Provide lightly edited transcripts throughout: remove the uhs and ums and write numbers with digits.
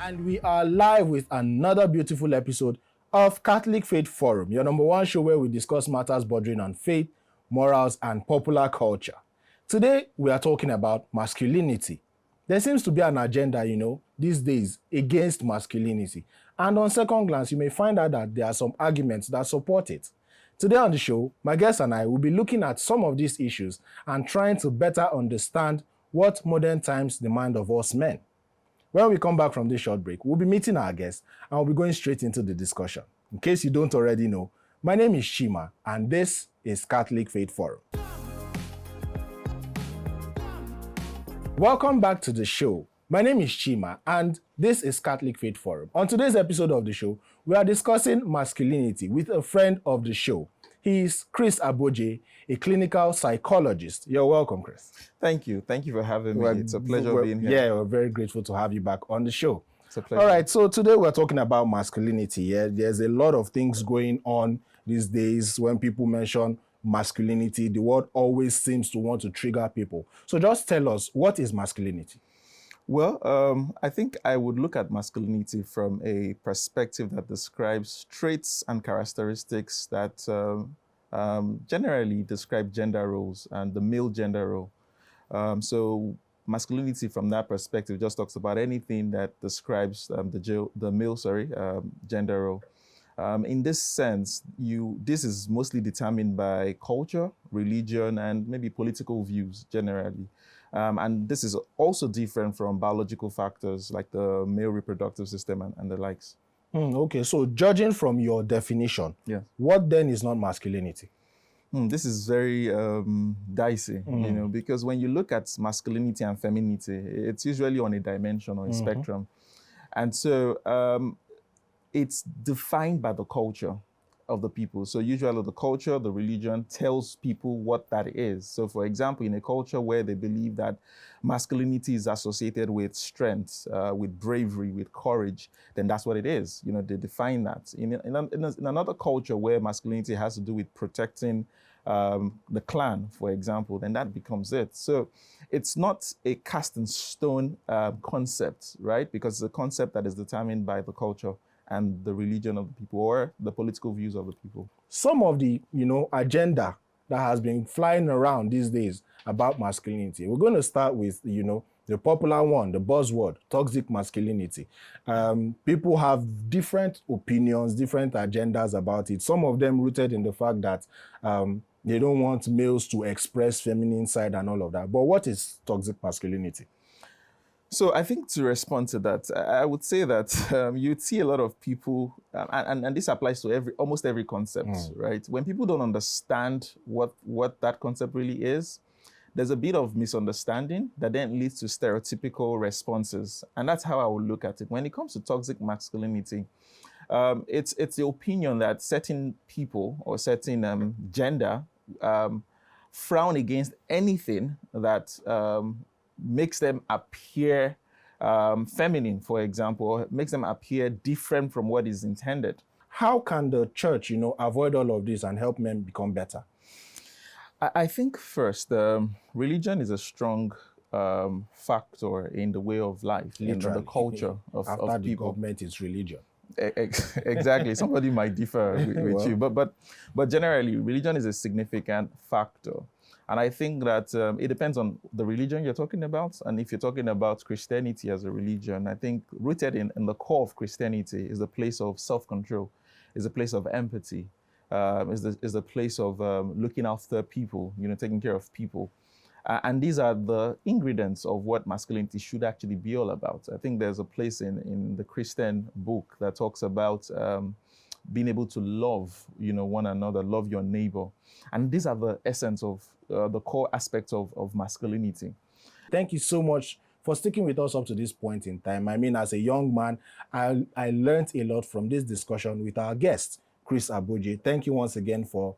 And we are live with another beautiful episode of Catholic Faith Forum, your number one show where we discuss matters bordering on faith, morals, and popular culture. Today, we are talking about masculinity. There seems to be an agenda, these days against masculinity. And on second glance, you may find out that there are some arguments that support it. Today on the show, my guest and I will be looking at some of these issues and trying to better understand what modern times demand of us men. When we come back from this short break, we'll be meeting our guests and we'll be going straight into the discussion. In case you don't already know, my name is Chima and this is Catholic Faith Forum. Welcome back to the show. My name is Chima and this is Catholic Faith Forum. On today's episode of the show, we are discussing masculinity with a friend of the show. He is Chris Abojei, a clinical psychologist. You're welcome, Chris. Thank you. Thank you for having me. It's a pleasure being here. Yeah, we're very grateful to have you back on the show. It's a pleasure. All right, so today we're talking about masculinity. Yeah, there's a lot of things going on these days. When people mention masculinity, the word always seems to want to trigger people. So just tell us, what is masculinity? Well, I think I would look at masculinity from a perspective that describes traits and characteristics that generally describe gender roles and the male gender role. So masculinity from that perspective just talks about anything that describes the male gender role. In this sense, this is mostly determined by culture, religion, and maybe political views generally. And this is also different from biological factors like the male reproductive system and the likes. Okay, so judging from your definition, yeah, what then is not masculinity? This is very dicey, because when you look at masculinity and femininity, it's usually on a dimension or a spectrum. And so it's defined by the culture of the people. So usually the culture, the religion tells people what that is. So for example, in a culture where they believe that masculinity is associated with strength, with bravery, with courage, then that's what it is. They define that. In another culture where masculinity has to do with protecting the clan, for example, then that becomes it. So it's not a cast in stone concept, right? Because it's a concept that is determined by the culture and the religion of the people or the political views of the people. Some of the, agenda that has been flying around these days about masculinity. We're going to start with, the popular one, the buzzword, toxic masculinity. People have different opinions, different agendas about it. Some of them rooted in the fact that they don't want males to express feminine side and all of that. But what is toxic masculinity? So I think to respond to that, I would say that you'd see a lot of people, and this applies to almost every concept, right? When people don't understand what that concept really is, there's a bit of misunderstanding that then leads to stereotypical responses. And that's how I would look at it. When it comes to toxic masculinity, it's the opinion that certain people or certain gender frown against anything that makes them appear feminine, for example, or makes them appear different from what is intended. How can the church, avoid all of this and help men become better? I think first, religion is a strong factor in the way of life, in the culture of After people. the government is religion. Exactly. Somebody might differ with you, but generally, religion is a significant factor. And I think that it depends on the religion you're talking about. And if you're talking about Christianity as a religion, I think rooted in the core of Christianity is the place of self-control, is a place of empathy, is a place of looking after people, taking care of people. And these are the ingredients of what masculinity should actually be all about. I think there's a place in the Christian book that talks about being able to love, one another, love your neighbor. And these are the essence of the core aspects of masculinity. Thank you so much for sticking with us up to this point in time. I mean, as a young man, I learned a lot from this discussion with our guest, Chris Abojei. Thank you once again for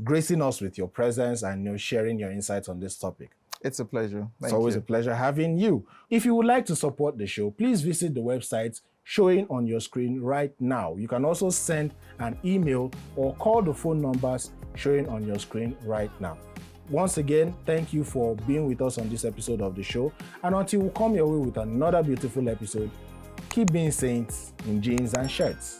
gracing us with your presence and sharing your insights on this topic. It's a pleasure. It's always a pleasure having you. If you would like to support the show, please visit the website showing on your screen right now. You can also send an email or call the phone numbers showing on your screen right now. Once again, thank you for being with us on this episode of the show. And until we come your way with another beautiful episode, keep being saints in jeans and shirts.